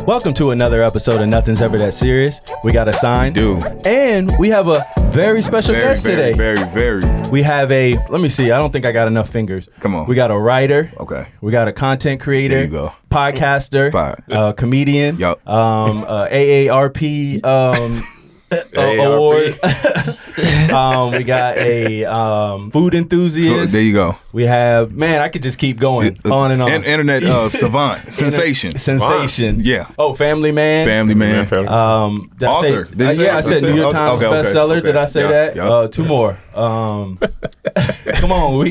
Welcome to another episode of Nothing's Ever That Serious. We got a sign. Dude. And we have a very special guest today. Very. We have let me see, I don't think I got enough fingers. Come on. We got a writer. Okay. We got a content creator. There you go. Podcaster. Comedian. Yup. AARP award. We got a food enthusiast. There you go. We have, man, I could just keep going on and on. Internet savant. Sensation. Yeah. Oh, family man. Family man. Did Author. I said New York Times bestseller. Did I say that? Yeah. Two more. Come on, we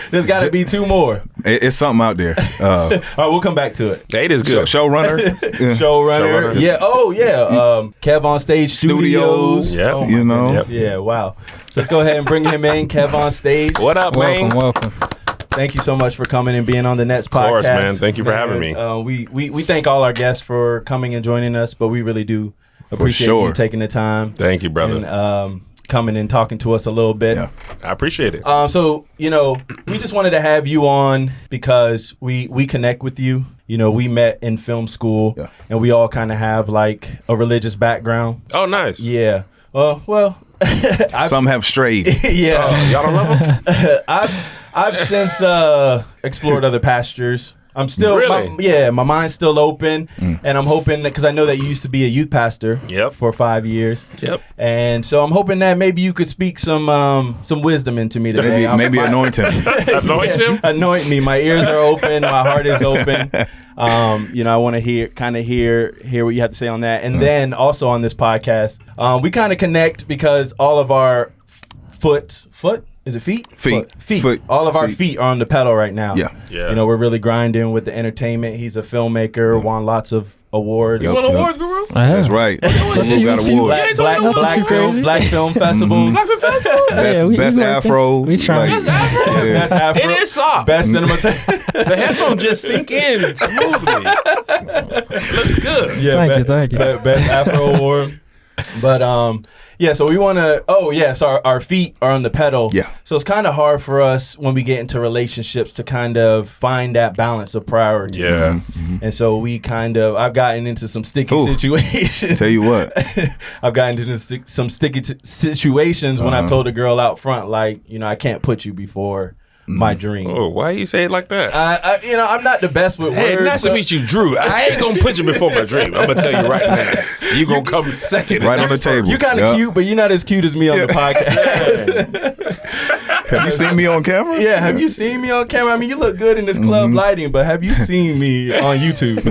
there's got to be two more. It's something out there. All right, we'll come back to it. Eight is good. Showrunner. Showrunner. Yeah. Oh, yeah. KevOnStage Studios. Yeah. Oh, You know. goodness. Yeah. Wow. So let's go ahead and bring him in. KevOnStage. What up, man? Welcome. Thank you so much for coming and being on the Nets podcast. Of course, man. Thank you for having me. We thank all our guests for coming and joining us, but we really do appreciate you taking the time. Thank you, brother. And coming and talking to us a little bit. Yeah. I appreciate it. So, we just wanted to have you on because we connect with you. We met in film school, and we all kind of have like a religious background. Oh, nice. Yeah. Well. Some have strayed. Yeah. Y'all don't love them? I've since explored other pastures. I'm still, Really? my mind's still open, and I'm hoping that because I know that you used to be a youth pastor for 5 years. Yep. And so I'm hoping that maybe you could speak some wisdom into me today. Maybe anoint him. Anoint him? Anoint me. My ears are open. My heart is open. I want to hear what you have to say on that. And then also on this podcast, we kind of connect because all of our foot. Is it feet? Feet. All of our feet are on the pedal right now. Yeah. We're really grinding with the entertainment. He's a filmmaker, won lots of awards. You won awards, Guru? That's right. Guru got awards. Black film festivals. Best afro. We trying. Best afro. It is soft. Best cinematography. The headphones just sink in smoothly. Looks good. Yeah, thank you. Best afro award. But so we want to. So our feet are on the pedal. Yeah. So it's kind of hard for us when we get into relationships to kind of find that balance of priorities. Yeah. And so I've gotten into some sticky situations. Tell you what. I've gotten into some sticky situations when I've told a girl out front, like, I can't put you before my dream. Oh, why you say it like that? I'm not the best with words. Hey, nice to meet you, Drew. I ain't gonna put you before my dream. I'm gonna tell you right now. You gonna come second. Right on the table. You kind of cute, but you're not as cute as me on the podcast. Have you seen me on camera? Yeah, have you seen me on camera? I mean, you look good in this club lighting, but have you seen me on YouTube?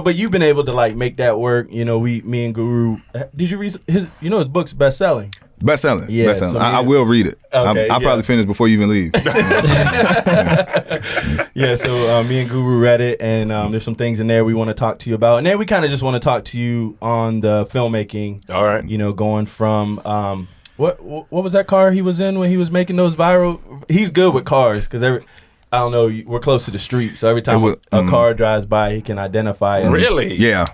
But you've been able to like make that work. Me and Guru. Did you read his book's best-selling? Best-selling. Yeah, Best-selling. so I will read it. Okay, I'll probably finish before you even leave. So me and Guru read it, and there's some things in there we want to talk to you about. And then we kind of just want to talk to you on the filmmaking. All right. Going from what was that car he was in when he was making those viral? He's good with cars because I don't know, we're close to the street, so every time a car drives by, he can identify it. Really? Yeah.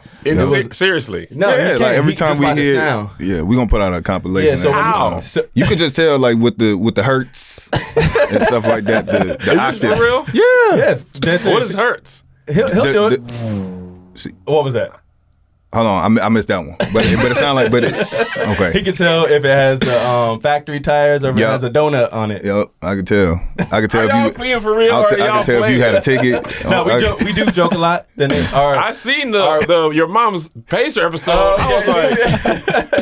Seriously? No, like every time we hear, sound. we're gonna put out a compilation. How? You can just tell, like with the hertz and stuff like that. The octave. For real? Yeah. What is Hertz? He'll do it. What was that? Hold on, I missed that one. But it sounds like, okay. He can tell if it has the factory tires or if it has a donut on it. Yep, I can tell. Are y'all playing for real? I can tell if you had a ticket. No, we do joke a lot. I seen the your mom's Pacer episode. I was like,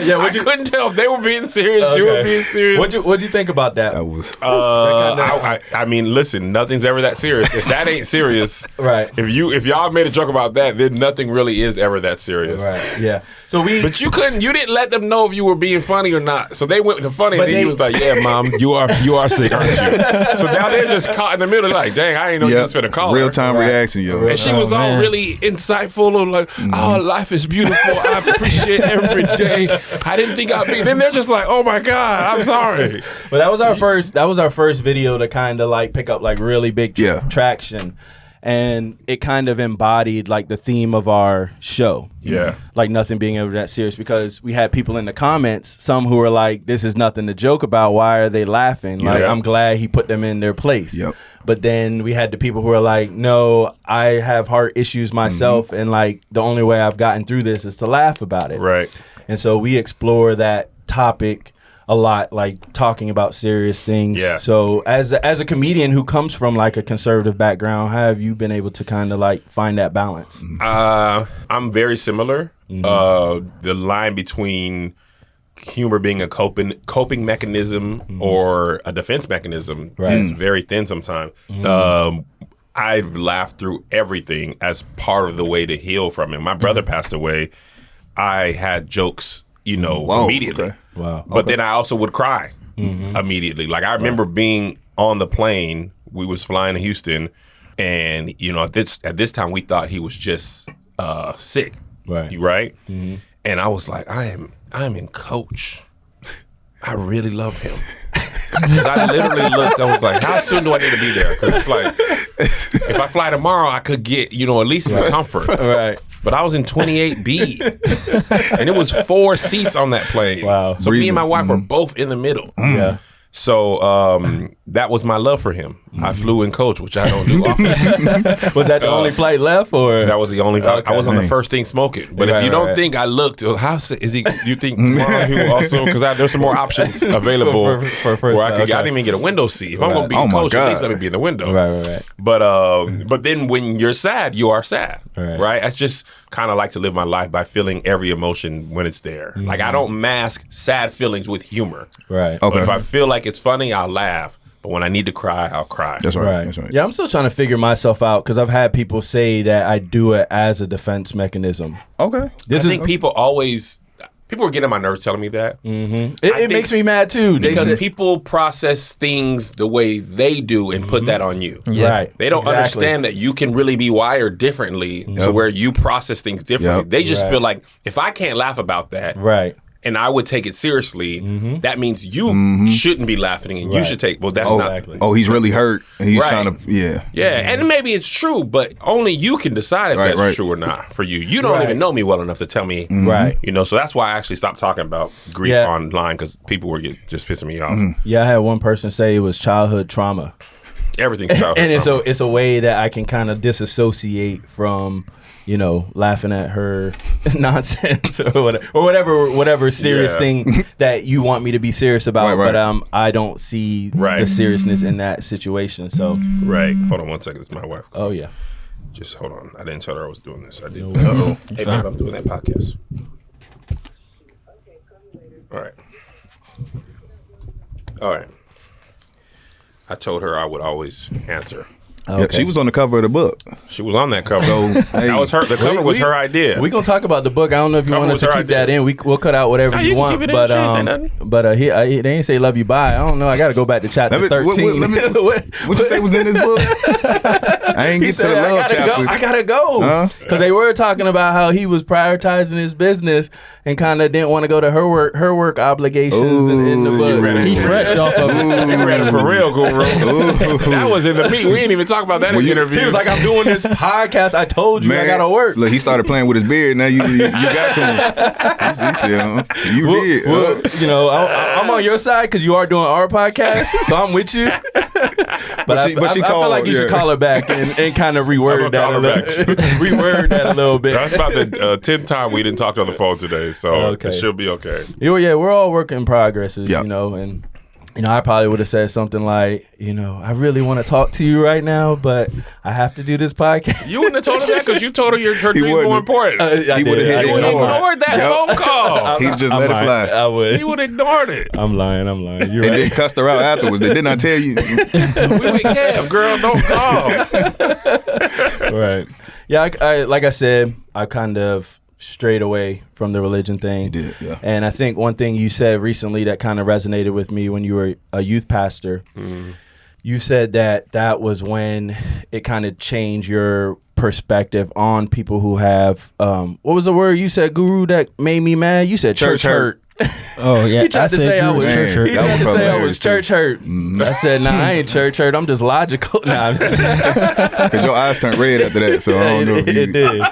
I couldn't tell if they were being serious. You were being serious. What'd you think about that? That was. I mean, listen, nothing's ever that serious. If that ain't serious, right? If y'all made a joke about that, then nothing really is ever that serious. Right. Yeah. So but you didn't let them know if you were being funny or not. So they went to funny, and then he was like, "Yeah, mom, you are sick, aren't you?" So now they're just caught in the middle, like, "Dang, I didn't know you was finna call her." Real time reaction, yo. And she was all really insightful, and like, "Oh, life is beautiful. I appreciate every day. I didn't think I'd be." Then they're just like, "Oh my God, I'm sorry." But that was our first video to kind of like pick up like really big traction. And it kind of embodied like the theme of our show. Yeah. Like nothing being ever that serious, because we had people in the comments, some who were like, this is nothing to joke about. Why are they laughing? Like, I'm glad he put them in their place. Yep. But then we had the people who are like, no, I have heart issues myself. And like the only way I've gotten through this is to laugh about it. Right. And so we explore that topic a lot, like talking about serious things. Yeah. So as a comedian who comes from like a conservative background, how have you been able to kind of like find that balance? I'm very similar. The line between humor being a coping mechanism or a defense mechanism is very thin sometimes. I've laughed through everything as part of the way to heal from it. My brother passed away. I had jokes, immediately. Okay. Wow. But then I also would cry immediately. Like I remember being on the plane. We was flying to Houston, and at this time we thought he was just sick. Right. And I was like, I'm in coach. I really love him. 'Cause I literally looked. I was like, how soon do I need to be there? Because it's like, if I fly tomorrow, I could get at least for comfort. Right. But I was in 28B, and it was 4 seats on that plane. Wow. So me and my wife were both in the middle. Yeah. So that was my love for him. I flew in coach, which I don't do often. Was that the only flight left, or that was the only? Okay. I was on the first thing smoking. But if you don't think I looked, how is he? You think tomorrow he will also? Because there's some more options available for where I okay. didn't even get a window seat. If I'm going to be in coach, at least let me be in the window. Right. But then when you're sad, you are sad. Right. I just kind of like to live my life by feeling every emotion when it's there. Like I don't mask sad feelings with humor. Right. But if I feel like it's funny, I'll laugh. But when I need to cry, I'll cry. That's right. That's right. Yeah, I'm still trying to figure myself out, because I've had people say that I do it as a defense mechanism. Okay. I think people were getting on my nerves telling me that. It makes me mad too, because people process things the way they do and put that on you. Yeah. Right. They don't understand that you can really be wired differently to where you process things differently. They just feel like, if I can't laugh about that, and I would take it seriously, that means you shouldn't be laughing, and you should take. Well, that's not. Oh, he's really hurt, and he's trying to. Yeah. And maybe it's true, but only you can decide if that's true or not for you. You don't even know me well enough to tell me. So that's why I actually stopped talking about grief online, because people were just pissing me off. Yeah, I had one person say it was childhood trauma. Everything's childhood and trauma. it's a way that I can kind of disassociate from, laughing at her nonsense or whatever serious thing that you want me to be serious about. But I don't see the seriousness in that situation. So Hold on one second. It's my wife. Oh yeah. Just hold on. I didn't tell her I was doing this. I did. Hey babe, I'm doing that podcast. All right. I told her I would always answer. Yeah, she was on the cover of the book. She was on that cover. So that was her. The cover was her idea. We're gonna talk about the book. I don't know if you want us to keep that in. We'll cut out whatever you want. But they ain't say love you bye. I don't know. I got to go back to chapter 13. What you say was in this book? I ain't get to the love chapter. I gotta go because they were talking about how he was prioritizing his business and kind of didn't want to go to her work obligations in the book. He fresh off of it. He read it for real, Guru. That was in the meat. We didn't even talk about that in the interview. He was like, I'm doing this podcast. I told you, I gotta work. Look, he started playing with his beard. Now you got to him. He said, you did. Well, I'm on your side because you are doing our podcast, so I'm with you. But I feel like you should call her back and kind of reword that a little bit. That's about the 10th time we didn't talk on the phone today, so it should be okay. Yeah, we're all work in progresses, and I probably would have said something like, I really want to talk to you right now, but I have to do this podcast. You wouldn't have told her that because you told her her dreams were more important. He would have ignored that phone call. He just let it fly. I would. He would have ignored it. I'm lying. You're right. right. They cussed her out afterwards. They did not tell you. We with Kev, girl, don't call. Right. Yeah, I like I said, I kind of strayed away from the religion thing. You did, yeah. And I think one thing you said recently that kind of resonated with me when you were a youth pastor, you said that was when it kind of changed your perspective on people who have, what was the word you said, Guru, that made me mad? You said church hurt. Oh yeah, He tried to say I was church hurt. He That tried was to say I hilarious, was church hurt. I said, nah, I ain't church hurt. I'm just logical. Nah, Because your eyes turned red after that, so I don't know. it did.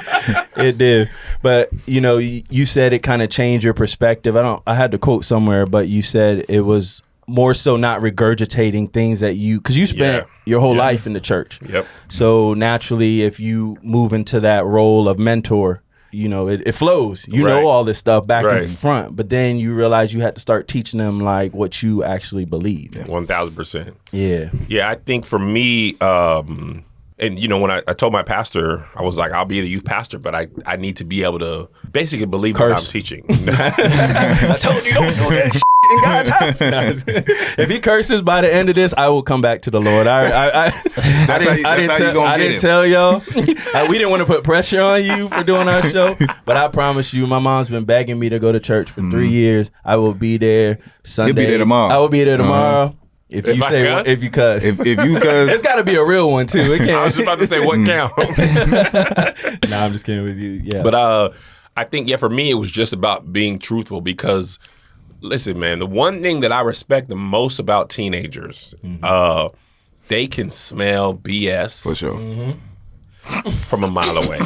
It did. But you said it kind of changed your perspective. I had to quote somewhere, but you said it was more so not regurgitating things that because you spent your whole life in the church. Yep. So naturally, if you move into that role of mentor, it flows. You know all this stuff back and front, but then you realize you had to start teaching them like what you actually believe. 1,000%. Yeah. Yeah, I think for me, and when I told my pastor, I was like, I'll be the youth pastor, but I need to be able to basically believe what I'm teaching. I told you don't do that shit in God's house. If he curses by the end of this, I will come back to the Lord. I didn't tell y'all. We didn't want to put pressure on you for doing our show, but I promise you, my mom's been begging me to go to church for 3 years. I will be there Sunday. You'll be there tomorrow. I will be there tomorrow. If you cuss. If you cuss. It's got to be a real one, too. It can't. I was just about to say, what count? Nah, I'm just kidding with you. Yeah. But I think, for me, it was just about being truthful because, listen, man, the one thing that I respect the most about teenagers, they can smell BS. For sure. From a mile away.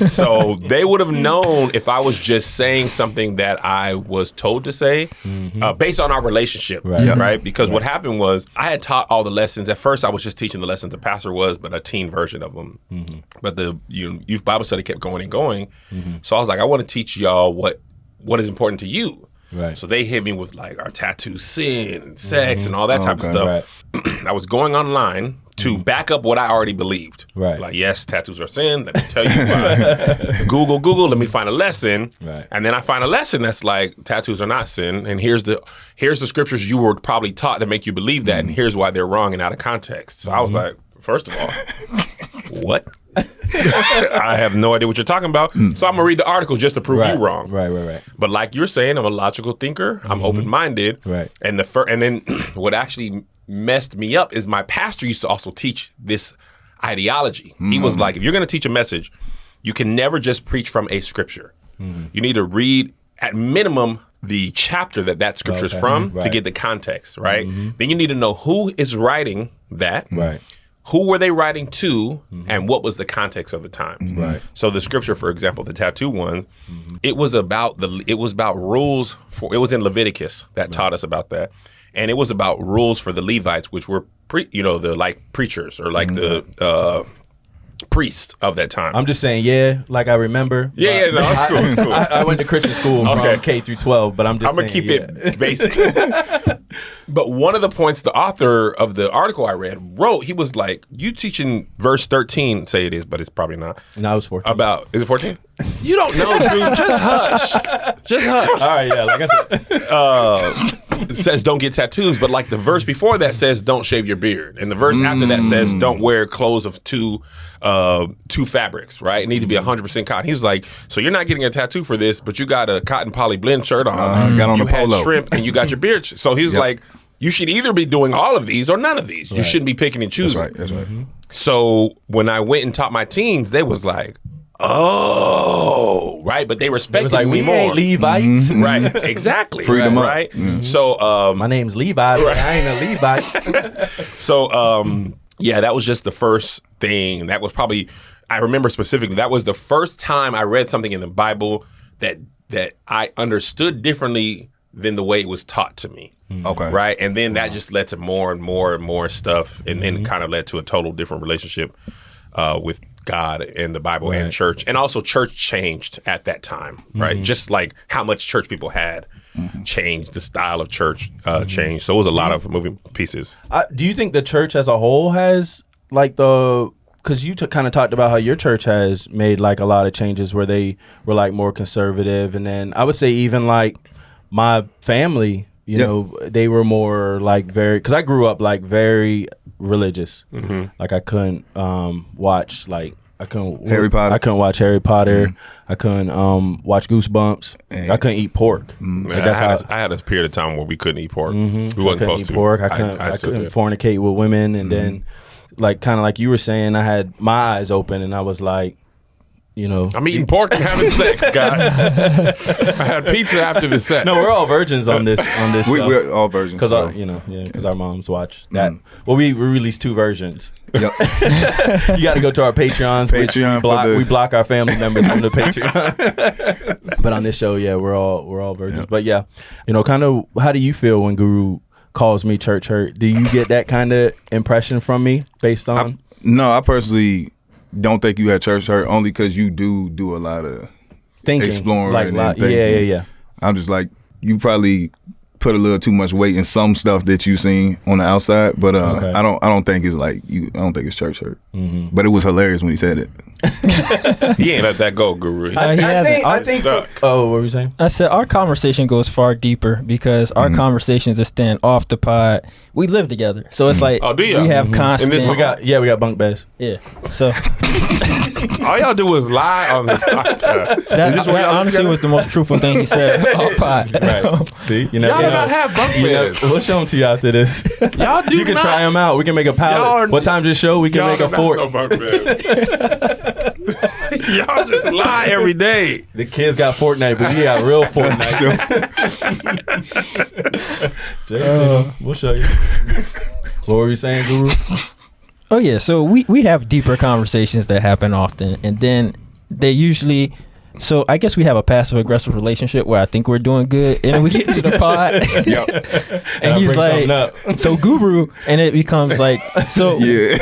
So they would have known if I was just saying something that I was told to say based on our relationship, right? Because what happened was I had taught all the lessons. At first, I was just teaching the lessons the pastor was, but a teen version of them. But the youth Bible study kept going and going. So I was like, I want to teach y'all what is important to you. Right. So they hit me with like our tattoo sin, and sex, and all that type of stuff. I was going online to back up what I already believed. Right. Like, yes, tattoos are sin. Let me tell you why. Google, let me find a lesson. Right. And then I find a lesson that's like, tattoos are not sin. And here's the scriptures you were probably taught that make you believe that. And here's why they're wrong and out of context. So I was like, first of all, what? I have no idea what you're talking about. So I'm going to read the article just to prove you wrong. Right. But like you're saying, I'm a logical thinker. I'm open-minded. Right. And then what actually messed me up is my pastor used to also teach this ideology. He was like, if you're going to teach a message, you can never just preach from a scripture. You need to read, at minimum, the chapter that scripture is from to get the context, right? Then you need to know who is writing that. Right. Who were they writing to, and what was the context of the times? Right. So the scripture, for example, the tattoo one, it was about rules for. It was in Leviticus that taught us about that, and it was about rules for the Levites, which were the preachers or like the priests of that time. I'm just saying, like I remember. No, it's cool. It's cool. I went to Christian school from K through 12, but I'm gonna keep it basic. But one of the points the author of the article I read wrote, he was like, you teaching verse 13, say it is, but it's probably not. No, it was 14. Is it 14? You don't know, dude. Just hush. Just hush. All right, yeah, like I said. It says don't get tattoos, but like the verse before that says don't shave your beard. And the verse after that says don't wear clothes of two fabrics, right? It need to be 100% cotton. He was like, so you're not getting a tattoo for this, but you got a cotton poly blend shirt on. Got on you a polo. had shrimp and you got your beard. So he was like, you should either be doing all of these or none of these. You shouldn't be picking and choosing. That's right. So when I went and taught my teens, they was like, oh, right, but they respected It was like, me we more. ain't Levites. Right, exactly. Freedom up. Right. So My name's Levi, but I ain't a Levite. So that was just the first thing. That was probably, I remember specifically, that was the first time I read something in the Bible that I understood differently than the way it was taught to me. Okay. Right. And then that just led to more and more and more stuff, and then kind of led to a total different relationship with God and the Bible and church. And also church changed at that time, right? Just like how much church people had changed, the style of church changed. So it was a lot of moving pieces. Do you think the church as a whole has like because you kind of talked about how your church has made like a lot of changes where they were like more conservative, and then I would say even like my family, you know, they were more like because I grew up like very religious. Like I couldn't watch Harry Potter. I couldn't watch Harry Potter. I couldn't watch Goosebumps. I couldn't eat pork. Like I had a period of time where we couldn't eat pork. We wasn't couldn't supposed eat to. pork. I couldn't fornicate with women, and then like kind of like you were saying, I had my eyes open, and I was like, you know. I'm eating pork and having sex, guys. I had pizza after the sex. No, we're all virgins on this show. We're all virgins. Because so. because our moms watch that. Well, we released 2 versions. Yep. You got to go to our Patreons. Patreon we block our family members from the Patreon. But on this show, we're all virgins. Yep. But yeah, kind of, how do you feel when Guru calls me church hurt? Do you get that kind of impression from me based on? No, I personally don't think you had church hurt, only because you do a lot of thinking, exploring, and thinking. Yeah. I'm just like, you probably put a little too much weight in some stuff that you seen on the outside, but I don't think it's like you. I don't think it's church hurt. Mm-hmm. But it was hilarious when he said it. He ain't let that go, Guru. I think. What were you saying? I said our conversation goes far deeper because our conversations extend off the pod. We live together, so it's like do you? We have constant. We got bunk beds. Yeah, so all y'all do is lie on this podcast. That honestly was the most truthful thing he said off pod. Right. See, y'all not have bunk beds. We'll show them to you after this. Y'all do. You can try them out. We can make a pallet. What time's this show? We can make a fort. No bunk beds. Y'all just lie every day. The kids got Fortnite, but we got real Fortnite. Jason, we'll show you. What were you saying, Guru? Oh yeah, so we have deeper conversations that happen often, and then they usually. So I guess we have a passive aggressive relationship where I think we're doing good, and then we get to the pod, and he's like, "So Guru," and it becomes like, so. Yeah.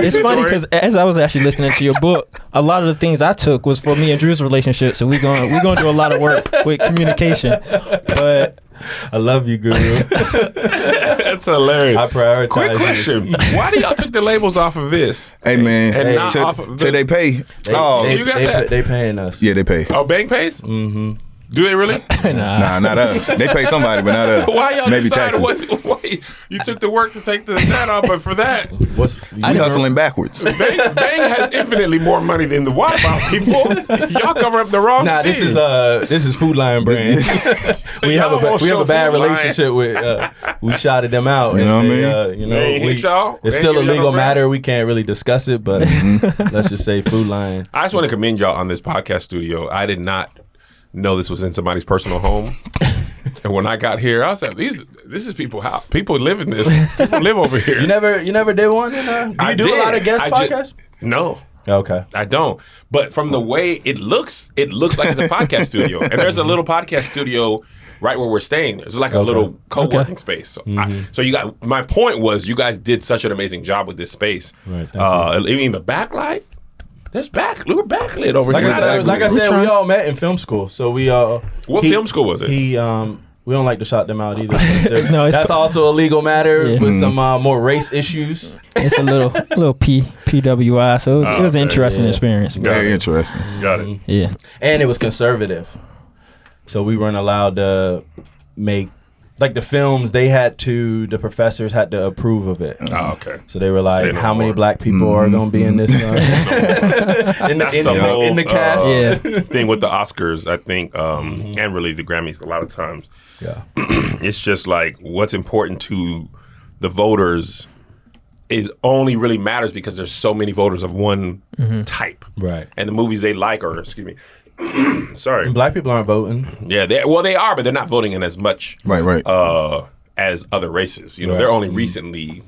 It's funny because as I was actually listening to your book, a lot of the things I took was for me and Drew's relationship. So we're gonna do a lot of work with communication, but. I love you, Guru. That's hilarious. I prioritize. Quick question: why do y'all took the labels off of this? Hey man, and not off of till they pay. You got that? They paying us. Yeah, they pay. Oh, bank pays? Mm-hmm. Do they really? Nah, not us. They pay somebody, but not us. So why y'all maybe decided taxes. You took the work to take that off, but for that, we hustling backwards. Bang has infinitely more money than the Water Bottle people. Y'all cover up the wrong. Nah, thing. this is Food Lion brand. we have a bad relationship with. We shouted them out. You know what I mean? It's still a legal matter. We can't really discuss it, but let's just say Food Lion. I just want to commend y'all on this podcast studio. I did not know this was in somebody's personal home. And when I got here, I was like, this is people live in this. People live over here. You never did one? Do you do a lot of guest podcasts? No. Okay. I don't. But from the way it looks like it's a podcast studio. And there's a little podcast studio right where we're staying. There's like a little co-working space. So, my point was, you guys did such an amazing job with this space. Right. Even the backlight. We were backlit over here. Like I said, we all met in film school. So we What film school was it? We don't like to shout them out either. No, that's also a legal matter with some more race issues. It's a little PWI, so it was an interesting experience. Very interesting. Got it. Yeah. And it was conservative. So we weren't allowed to make like the films, the professors had to approve of it. Oh, okay. So they were like, how many black people are going to be in this in the cast? Thing with the Oscars, I think, and really the Grammys a lot of times. Yeah. It's just like what's important to the voters is only really matters because there's so many voters of one type. Right. And the movies they like are, sorry. And black people aren't voting. Yeah, they are, but they're not voting in as much as other races. They're only recently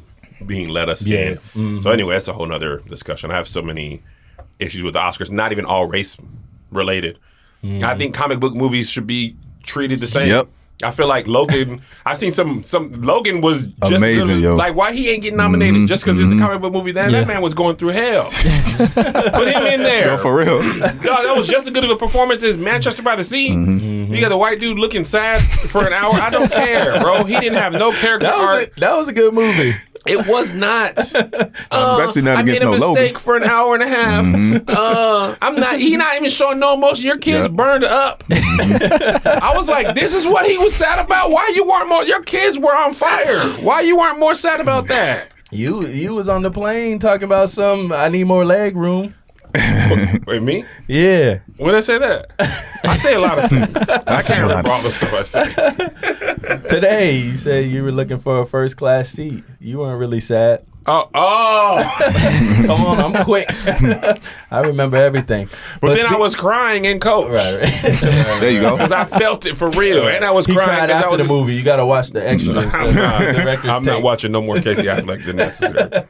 being let us in. Mm-hmm. So anyway, that's a whole nother discussion. I have so many issues with the Oscars, not even all race related. Mm-hmm. I think comic book movies should be treated the same. Yep. I feel like Logan. I've seen some. Logan was just amazing, like why he ain't getting nominated just because it's a comic book movie. That man was going through hell. Put him in there. Yo, for real. That was just as good of a performance as Manchester by the Sea. Mm-hmm. You got the white dude looking sad for an hour. I don't care, bro. He didn't have no character arc. That was a good movie. It was not. Especially not against no Logan. I made a mistake for an hour and a half. He not even showing no emotion. Your kids burned up. I was like, this is what he was sad about? Why you weren't more? Your kids were on fire. Why you weren't more sad about that? You was on the plane talking about I need more leg room. Wait, me? Yeah. When I say that? I say a lot of things. I can't remember all the stuff I say. Today, you said you were looking for a first class seat. You weren't really sad. Come on, I'm quick. I remember everything. But then I was crying in Coach. Right. There you go. Because I felt it for real. And I was He crying. cried after the movie. You got to watch the extras. I'm not watching no more Casey Affleck than necessary.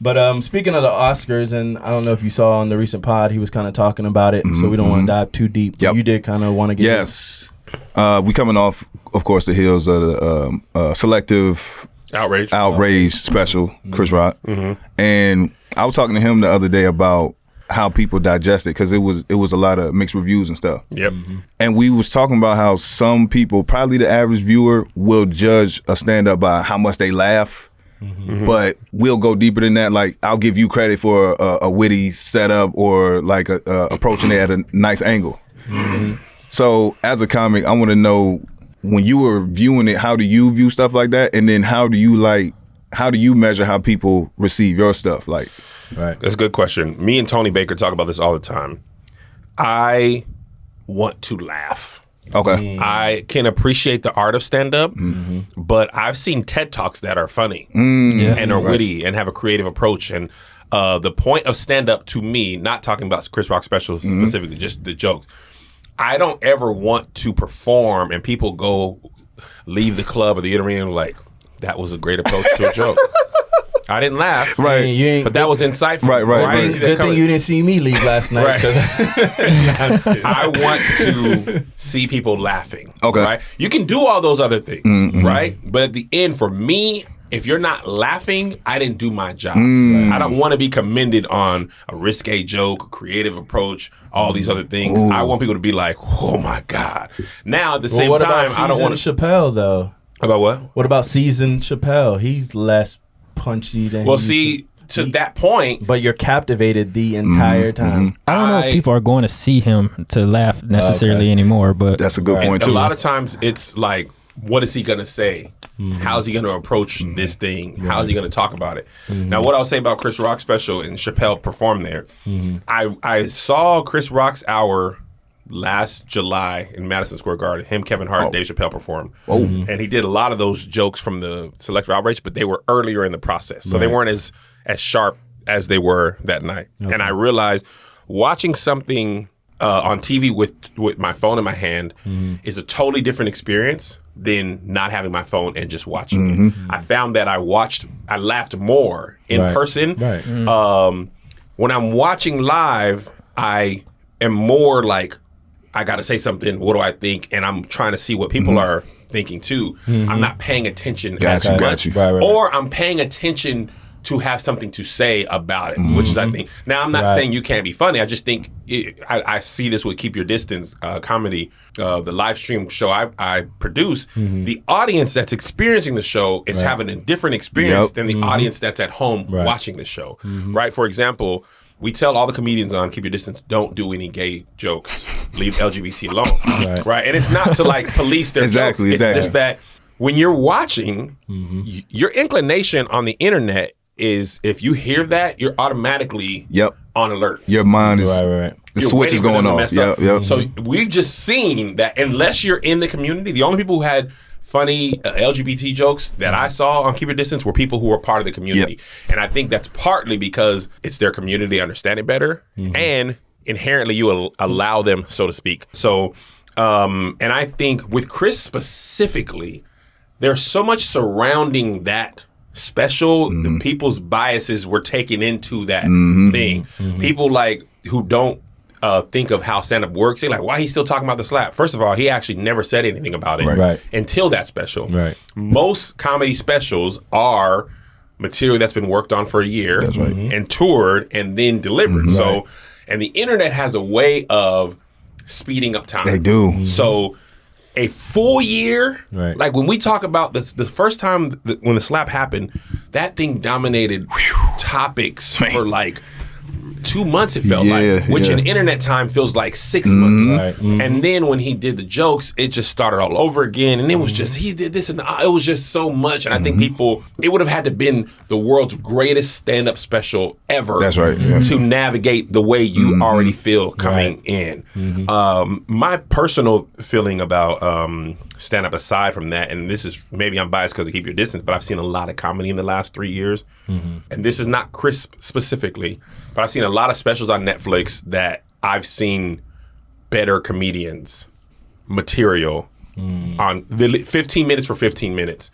But speaking of the Oscars, and I don't know if you saw on the recent pod, he was kind of talking about it, so we don't want to dive too deep. But you did kind of want to get Yes. We coming off, of course, the heels of the Selective Outrage special, Chris Rock. And I was talking to him the other day about how people digest it, because it was a lot of mixed reviews and stuff. Yep. And we was talking about how some people, probably the average viewer, will judge a stand-up by how much they laugh. But we'll go deeper than that. Like, I'll give you credit for a witty setup or like approaching it at a nice angle. So as a comic, I want to know, when you were viewing it, how do you view stuff like that? And then how do you measure how people receive your stuff? Like, right. That's a good question. Me and Tony Baker talk about this all the time. I want to laugh. Okay. I can appreciate the art of stand-up, but I've seen TED Talks that are funny and are witty and have a creative approach. And the point of stand-up, to me, not talking about Chris Rock specials specifically, just the jokes, I don't ever want to perform and people leave the club or the arena like, that was a great approach to a joke. I didn't laugh, right? But that was insightful. Right. Good thing you didn't see me leave last night. Right. I want to see people laughing. Okay. Right? You can do all those other things, right? But at the end, for me, if you're not laughing, I didn't do my job. I don't want to be commended on a risque joke, a creative approach, all these other things. Ooh. I want people to be like, oh my God. Now, at the same time, I don't want to. Chappelle, though. About what? What about seasoned Chappelle? He's less punchy than to that point, but you're captivated the entire time. I don't know if people are going to see him to laugh necessarily anymore, but that's a good point too. A lot of times it's like, what is he going to say? How's he going to approach this thing? How's he going to talk about it? Now, what I'll say about Chris Rock's special and Chappelle performed there, I saw Chris Rock's hour last July in Madison Square Garden. Him, Kevin Hart, and Dave Chappelle performed. And he did a lot of those jokes from the Selective Outrage, but they were earlier in the process. So they weren't as sharp as they were that night. And I realized watching something on TV with my phone in my hand is a totally different experience than not having my phone and just watching it. I found that I laughed more in person. When I'm watching live, I am more like, I got to say something. What do I think? And I'm trying to see what people are thinking too. I'm not paying attention as much. Or I'm paying attention to have something to say about it, which is, I think. Now, I'm not saying you can't be funny. I just think I see this with Keep Your Distance comedy, the live stream show I produce. The audience that's experiencing the show is having a different experience than the audience that's at home watching the show. Right? For example, we tell all the comedians on Keep Your Distance, don't do any gay jokes. Leave LGBT alone. Right? And it's not to like police their jokes. It's just that when you're watching, your inclination on the internet is, if you hear that, you're automatically on alert. Your mind is the switch is going off. So we've just seen that unless you're in the community, the only people who had funny LGBT jokes that I saw on Keep Your Distance were people who were part of the community. And I think that's partly because it's their community, they understand it better, and inherently you allow them, so to speak. So, and I think with Chris specifically, there's so much surrounding that special, the people's biases were taken into that thing. People like who don't think of how stand-up works, they're like, why he's still talking about the slap? First of all, he actually never said anything about it until that special. Most comedy specials are material that's been worked on for a year and toured and then delivered. So, and the internet has a way of speeding up time. They do. So a full year, like when we talk about this, the first time when the slap happened, that thing dominated topics for like 2 months, it felt like, which in internet time feels like 6 months. And then when he did the jokes, it just started all over again. And it was just, he did this, and it was just so much. And I think people, it would have had to been the world's greatest stand-up special ever. That's right. To navigate the way you already feel coming in. My personal feeling about stand up aside from that, and this is maybe I'm biased because of Keep Your Distance, but I've seen a lot of comedy in the last 3 years, and this is not Chris specifically, but I've seen a lot of specials on Netflix that I've seen better comedians material on 15 minutes for 15 minutes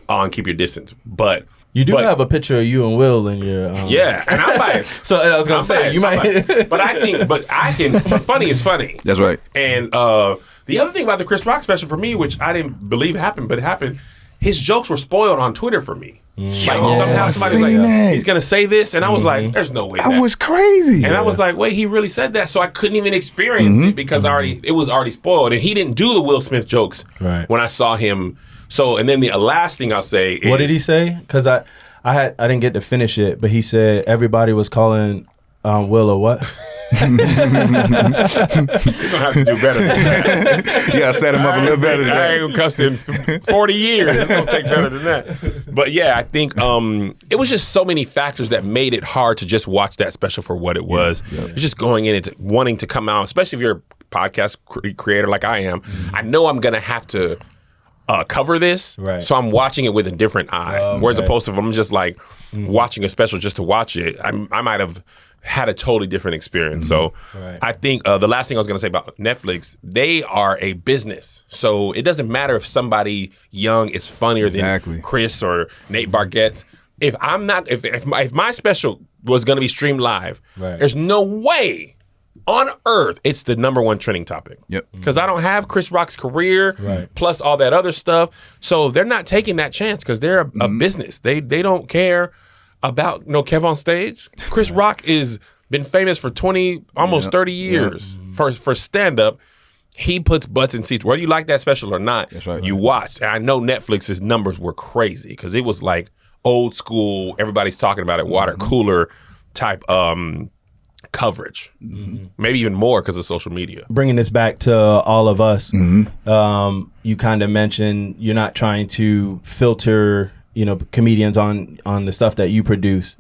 on Keep Your Distance, but. You do have a picture of you and Will in your... yeah, and I'm biased. So I was going to say, biased, you might... but funny is funny. That's right. And the other thing about the Chris Rock special for me, which I didn't believe happened, but it happened, his jokes were spoiled on Twitter for me. Like somehow somebody's like, he's going to say this, and I was like, there's no way that was crazy. And I was like, wait, he really said that? So I couldn't even experience it because it was already spoiled. And he didn't do the Will Smith jokes when I saw him. So, and then the last thing I'll say is... What did he say? Because I didn't get to finish it, but he said everybody was calling Will a what? You're going to have to do better than that. Yeah, I set him up a little better than that. I ain't going to cuss in 40 years. It's going to take better than that. But yeah, I think it was just so many factors that made it hard to just watch that special for what it was. It's just going in and wanting to come out, especially if you're a podcast creator like I am. I know I'm going to have to cover this, so I'm watching it with a different eye. Whereas opposed to if I'm just like watching a special just to watch it, I might have had a totally different experience. So I think the last thing I was going to say about Netflix, they are a business. So it doesn't matter if somebody young is funnier than Chris or Nate Bargatze. If I'm not, if my special was going to be streamed live, there's no way on earth it's the #1 trending topic. Because I don't have Chris Rock's career plus all that other stuff. So they're not taking that chance because they're a business. They don't care about KevOnStage. Chris Rock is been famous for 20, almost 30 years for stand-up. He puts butts in seats. Whether you like that special or not, you watch. And I know Netflix's numbers were crazy because it was like old school, everybody's talking about it, water cooler type coverage. Maybe even more because of social media. Bringing this back to all of us, you kind of mentioned you're not trying to filter comedians on the stuff that you produce.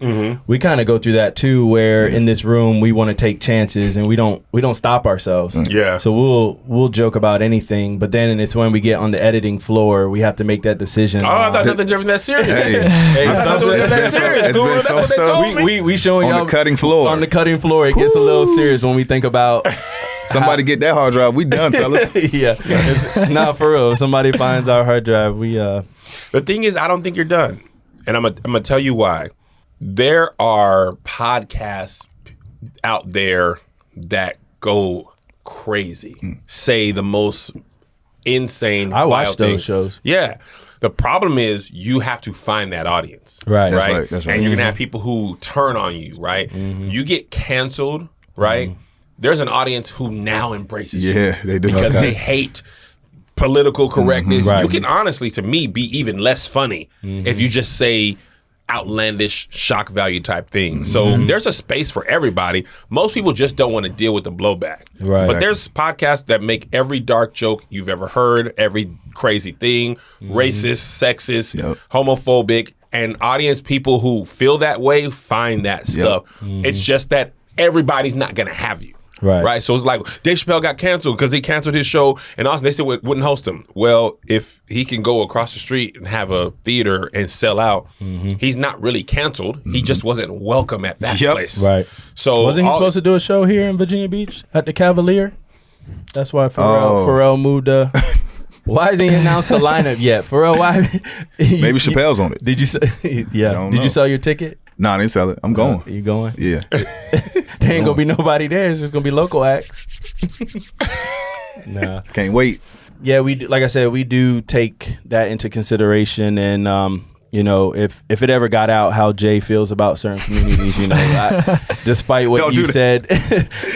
We kind of go through that too, where in this room we want to take chances and we don't stop ourselves. So we'll joke about anything, but then it's when we get on the editing floor we have to make that decision. I thought nothing's ever that serious. It's been so stuff. We showing on y'all the cutting floor. On the cutting floor, it gets a little serious when we think about. Somebody get that hard drive. We done, fellas. Nah, for real. If somebody finds our hard drive, we. The thing is, I don't think you're done, and I'm gonna tell you why. There are podcasts out there that go crazy, say the most insane. I watch those shows. Yeah. The problem is you have to find that audience, right? That's right. And you're gonna have people who turn on you, right? You get canceled, right? There's an audience who now embraces you. Yeah, they do. Because they hate political correctness. You can honestly, to me, be even less funny if you just say outlandish shock value type things. So there's a space for everybody. Most people just don't want to deal with the blowback. But there's podcasts that make every dark joke you've ever heard, every crazy thing, racist, sexist, homophobic, and audience people who feel that way find that stuff. It's just that everybody's not going to have you. Right. So it's like Dave Chappelle got canceled because he canceled his show and Austin, they said wouldn't host him. Well, if he can go across the street and have a theater and sell out, he's not really canceled. He just wasn't welcome at that place. Right. So wasn't he supposed to do a show here in Virginia Beach at the Cavalier? That's why Pharrell moved. Why hasn't he announced the lineup yet? Pharrell, why? Maybe Chappelle's on it. Did you say? Did you sell your ticket? Nah, I didn't sell it. I'm going. You going? Yeah. There ain't gonna be nobody there. It's just gonna be local acts. Nah. Can't wait. Yeah, we like I said, we do take that into consideration, and if it ever got out how Jay feels about certain communities, despite what you said,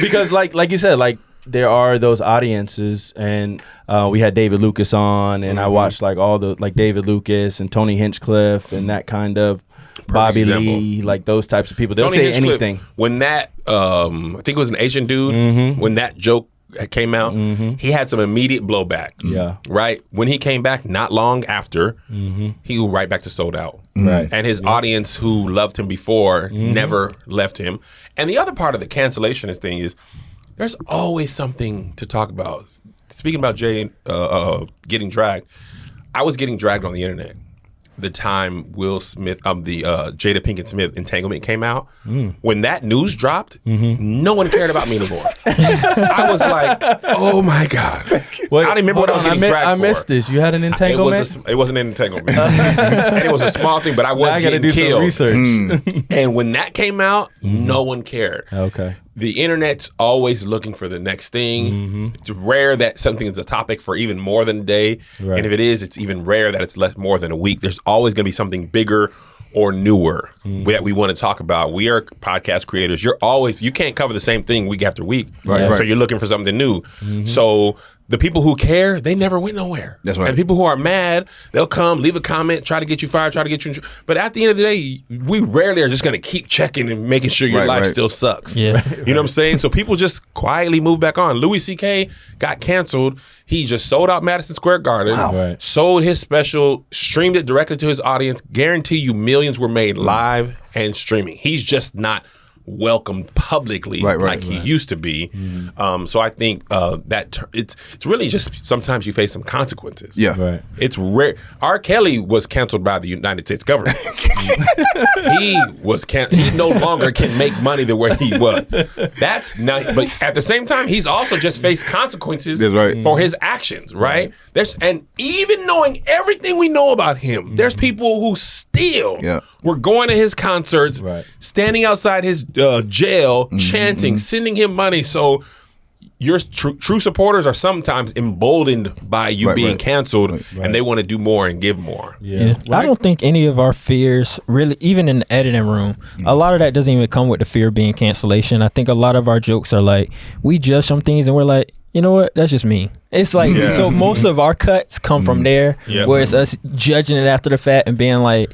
because like you said, like there are those audiences, and we had David Lucas on, and I watched like all the David Lucas and Tony Hinchcliffe and that kind of. Bobby Lee, like those types of people. They'll say anything. When that, I think it was an Asian dude, when that joke came out, he had some immediate blowback. Yeah. Right? When he came back, not long after, he went right back to sold out. Right. And his audience who loved him before never left him. And the other part of the cancellation thing is, there's always something to talk about. Speaking about Jay getting dragged, I was getting dragged on the internet. The time Will Smith, the Jada Pinkett Smith entanglement came out, when that news dropped, no one cared about me anymore. I was like, oh my God. What, I don't remember what I was getting dragged for. I missed this. You had an entanglement? It wasn't an entanglement. And it was a small thing, but I was getting do killed. some research. And when that came out, no one cared. Okay. The internet's always looking for the next thing. It's rare that something is a topic for even more than a day. Right. And if it is, it's even rare that it's less more than a week. There's always going to be something bigger or newer that we want to talk about. We are podcast creators. You can't cover the same thing week after week. Right. So you're looking for something new. So the people who care, they never went nowhere. That's right. And people who are mad, they'll come, leave a comment, try to get you fired, try to get you. But at the end of the day, we rarely are just going to keep checking and making sure your life still sucks. Yeah. You know what I'm saying? So people just quietly move back on. Louis C.K. got canceled. He just sold out Madison Square Garden, Right. sold his special, streamed it directly to his audience. Guarantee you millions were made live and streaming. He's just not welcomed publicly like he used to be. So I think it's really just sometimes you face some consequences. Yeah. Right. It's rare. R. Kelly was canceled by the United States government. He no longer can make money the way he was. That's not. But at the same time, he's also just faced consequences That's right. for his actions. Right. And even knowing everything we know about him, there's people who still were going to his concerts, standing outside his jail, chanting, sending him money. So your true supporters are sometimes emboldened by you being canceled, and they want to do more and give more. Yeah. I don't think any of our fears really, even in the editing room, a lot of that doesn't even come with the fear of being cancellation. I think a lot of our jokes are like, we judge some things and we're like, you know what? That's just me. It's like, so most of our cuts come from there, where it's us judging it after the fact and being like,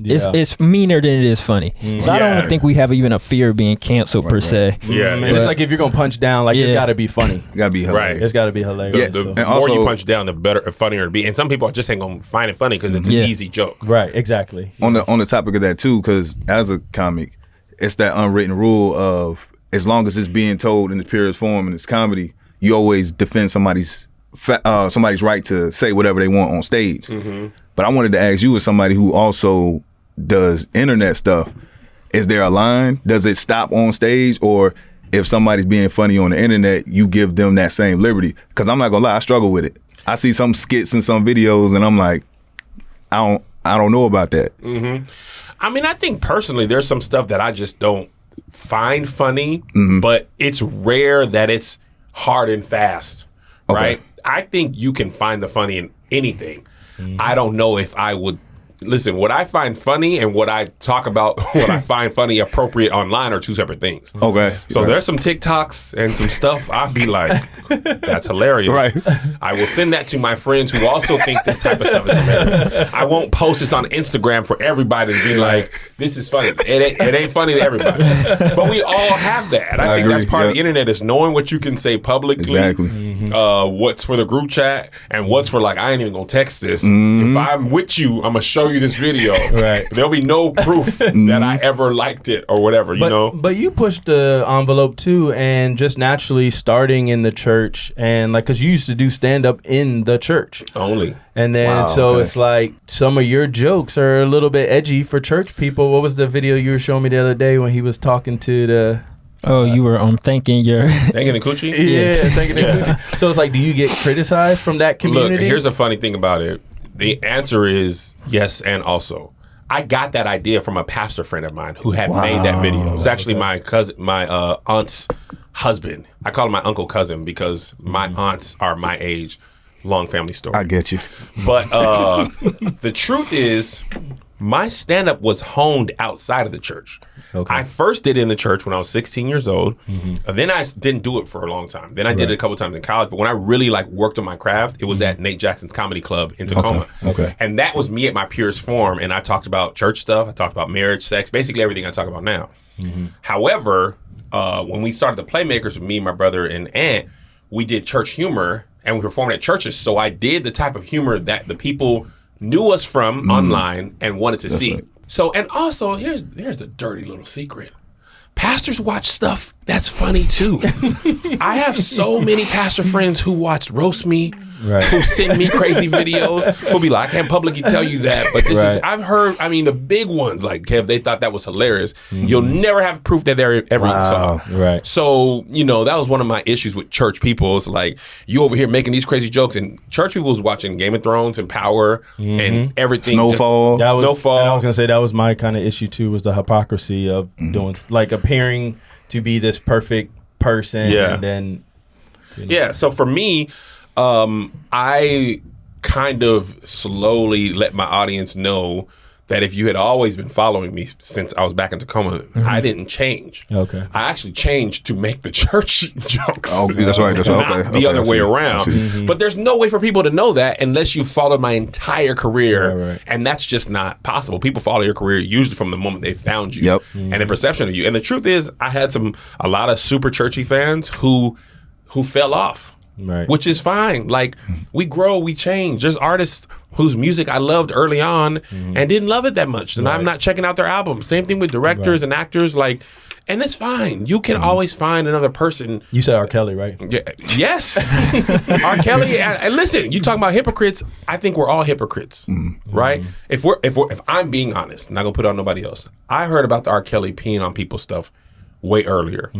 it's meaner than it is funny. So I don't think we have even a fear of being canceled per se. Yeah, And it's like if you're going to punch down, like it's got to be funny. It got to be hilarious. Right. It's got to be hilarious. The more you punch down, the better, funnier it'll be. And some people just ain't gonna find it funny because it's an easy joke. Right, exactly. On the topic of that too, because as a comic, it's that unwritten rule of as long as it's being told in its purest form and it's comedy, you always defend somebody's right to say whatever they want on stage. But I wanted to ask you, as somebody who also does internet stuff, is there a line? Does it stop on stage, or if somebody's being funny on the internet, you give them that same liberty? Because I'm not gonna lie, I struggle with it. I see some skits and some videos, and I'm like, I don't know about that. I mean, I think personally, there's some stuff that I just don't find funny, but it's rare that it's hard and fast, right? I think you can find the funny in anything. I don't know if I would. Listen, what I find funny and what I talk about, what I find funny appropriate online are two separate things. Okay. So there's some TikToks and some stuff I'll be like, that's hilarious. Right. I will send that to my friends who also think this type of stuff is hilarious. I won't post this on Instagram for everybody to be like, this is funny. It ain't funny to everybody. But we all have that. I think agree. that's part of the internet, is knowing what you can say publicly. Exactly. What's for the group chat and what's for like, I ain't even gonna text this. If I'm with you, I'm gonna show you this video. Right. There'll be no proof that I ever liked it or whatever, you know? But you pushed the envelope too, and just naturally starting in the church, and like, because you used to do stand-up in the church. Only. And then, it's like some of your jokes are a little bit edgy for church people. What was the video you were showing me the other day when he was talking to the... Oh, you were thanking your... Thanking the coochie? Yeah, thanking the coochie. So it's like, do you get criticized from that community? Look, here's a funny thing about it. The answer is yes, and also. I got that idea from a pastor friend of mine who had made that video. It was actually my cousin, my aunt's husband. I call him my uncle cousin because my aunts are my age. Long family story. I get you. But the truth is, my stand-up was honed outside of the church. Okay. I first did it in the church when I was 16 years old. Then I didn't do it for a long time. Then I did it a couple times in college. But when I really worked on my craft, it was at Nate Jackson's Comedy Club in Tacoma. Okay. And that was me at my purest form. And I talked about church stuff. I talked about marriage, sex, basically everything I talk about now. However, when we started the Playmakers with me, my brother, and aunt, we did church humor and we performed at churches. So I did the type of humor that the people knew us from online and wanted to see. Right. So, and also, here's the dirty little secret. pastors watch stuff that's funny too. I have so many pastor friends who watched Roast Me, who send me crazy videos, who'll be like, I can't publicly tell you that, but this is, I've heard, I mean, the big ones, like Kev, they thought that was hilarious. You'll never have proof that they're ever saw. Right. So, you know, that was one of my issues with church people. It's like, you over here making these crazy jokes, and church people was watching Game of Thrones and Power and everything. Snowfall. Snowfall. And I was going to say, that was my kind of issue too, was the hypocrisy of doing, like, appearing to be this perfect person. And then, you know. Yeah, so for me, I kind of slowly let my audience know that if you had always been following me since I was back in Tacoma, I didn't change. Okay. I actually changed to make the church jokes. Oh, that's right. That's right. Not the other way around. But there's no way for people to know that unless you followed my entire career. And that's just not possible. People follow your career usually from the moment they found you and the perception of you. And the truth is, I had a lot of super churchy fans who fell off. Right. Which is fine. Like, we grow, we change. There's artists whose music I loved early on and didn't love it that much. And I'm not checking out their albums. Same thing with directors and actors. Like, and it's fine. You can always find another person. You said R. Kelly, right? Yeah, yes. R. Kelly. And listen, you talking about hypocrites. I think we're all hypocrites, right? If I'm being honest, not gonna put it on nobody else. I heard about the R. Kelly peeing on people's stuff way earlier,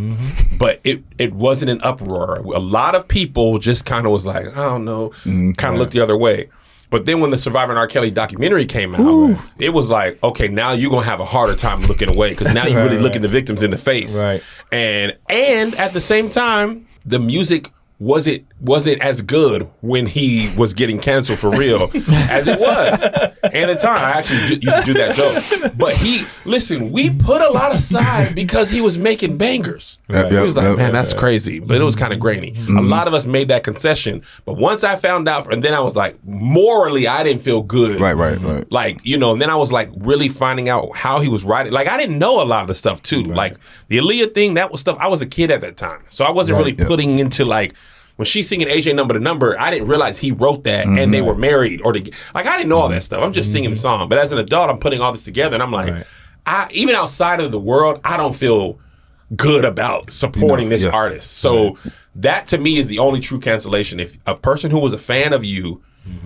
but it wasn't an uproar. A lot of people just kind of was like, I don't know, kind of looked the other way. But then when the Surviving R. Kelly documentary came out, it was like, okay, now you're gonna have a harder time looking away because now you're really looking the victims in the face. Right. And at the same time, the music wasn't as good when he was getting canceled for real as it was. And at the time, I actually used to do that joke. But we put a lot aside because he was making bangers. Right. He was like, man, that's crazy. But it was kind of grainy. A lot of us made that concession. But once I found out, and then I was like, morally, I didn't feel good. Right. Like, you know, and then I was like really finding out how he was writing. Like, I didn't know a lot of the stuff too. Like the Aaliyah thing, that was stuff, I was a kid at that time. So I wasn't really putting into like, when she's singing AJ Number to Number, I didn't realize he wrote that and they were married I didn't know all that stuff. I'm just singing the song. But as an adult, I'm putting all this together and I'm like, even outside of the world, I don't feel good about supporting this artist. So that to me is the only true cancellation. If a person who was a fan of you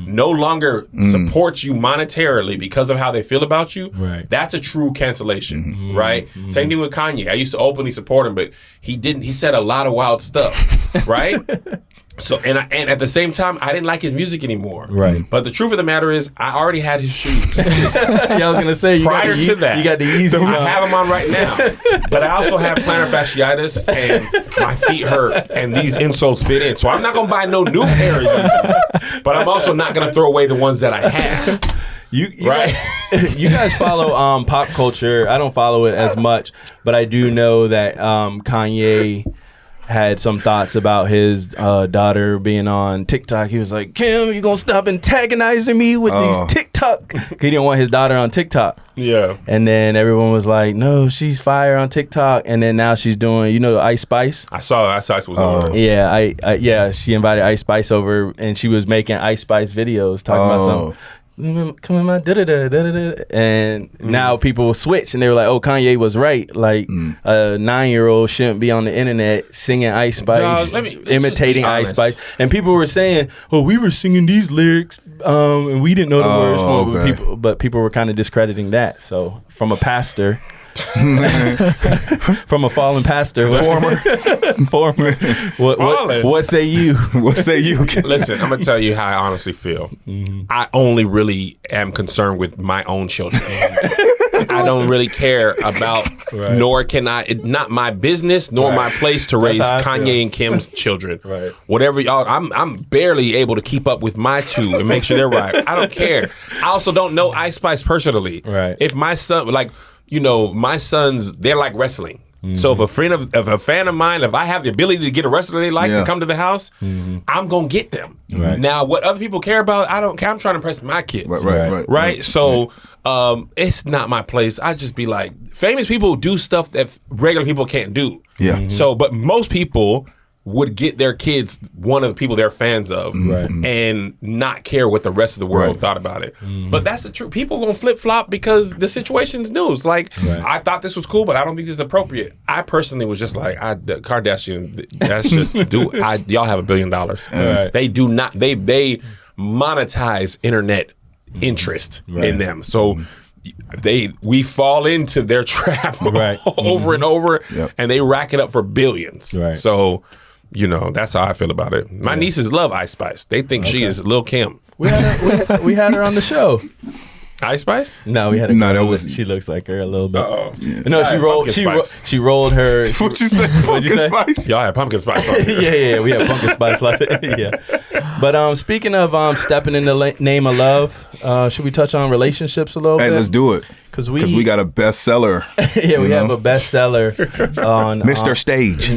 no longer supports you monetarily because of how they feel about you, that's a true cancellation, right? Same thing with Kanye. I used to openly support him, but he said a lot of wild stuff, right? So and at the same time, I didn't like his music anymore. Right. But the truth of the matter is, I already had his shoes. I was gonna say Prior to that, you got the easy. I have them on right now, but I also have plantar fasciitis and my feet hurt, and these insoles fit in. So I'm not gonna buy no new pair of these, but I'm also not gonna throw away the ones that I have. You guys follow pop culture. I don't follow it as much, but I do know that Kanye had some thoughts about his daughter being on TikTok. He was like, Kim, you gonna stop antagonizing me with these TikTok? He didn't want his daughter on TikTok. Yeah. And then everyone was like, no, she's fire on TikTok. And then now she's doing, you know, Ice Spice. I saw Ice Spice was on her. Yeah, she invited Ice Spice over and she was making Ice Spice videos talking about something. Come in my da-da-da, and now people switch and they were like, oh, Kanye was right. Like a 9-year-old shouldn't be on the internet singing Ice Spice, imitating Ice Spice. And people were saying, oh, we were singing these lyrics and we didn't know the words for it. But people were kind of discrediting that. So from a pastor, from a fallen pastor, former. What say you? What say you? Listen, I'm gonna tell you how I honestly feel. I only really am concerned with my own children. I don't really care about, nor can I. It's not my business nor my place to raise Kanye and Kim's children. Whatever y'all, I'm barely able to keep up with my two and make sure they're right. I don't care. I also don't know Ice Spice personally. If my son, like, you know, my sons, they're like wrestling. So if a fan of mine, if I have the ability to get a wrestler they like to come to the house, I'm gonna get them. Now, what other people care about, I don't care. I'm trying to impress my kids. Right. So it's not my place. I just be like, famous people do stuff that regular people can't do. So, but most people would get their kids one of the people they're fans of, and not care what the rest of the world thought about it. But that's the truth. People gonna flip flop because the situation's new. It's like I thought this was cool, but I don't think this is appropriate. I personally was just like, the Kardashian. That's just y'all have $1 billion. They do not. They monetize internet interest in them. So. We fall into their trap over and over, and they rack it up for billions. So, that's how I feel about it. My nieces love Ice Spice. They think she is Lil' Kim. We had her on the show. Ice Spice? No, we had a girl. She looks like her a little bit. No, she rolled her. What you say? Pumpkin spice? Y'all had pumpkin spice. yeah, we had pumpkin spice. Yeah. But speaking of stepping in the name of love, should we touch on relationships a little bit? Hey, let's do it. Because we got a bestseller. Yeah, we have a bestseller on MrsKevOnStage.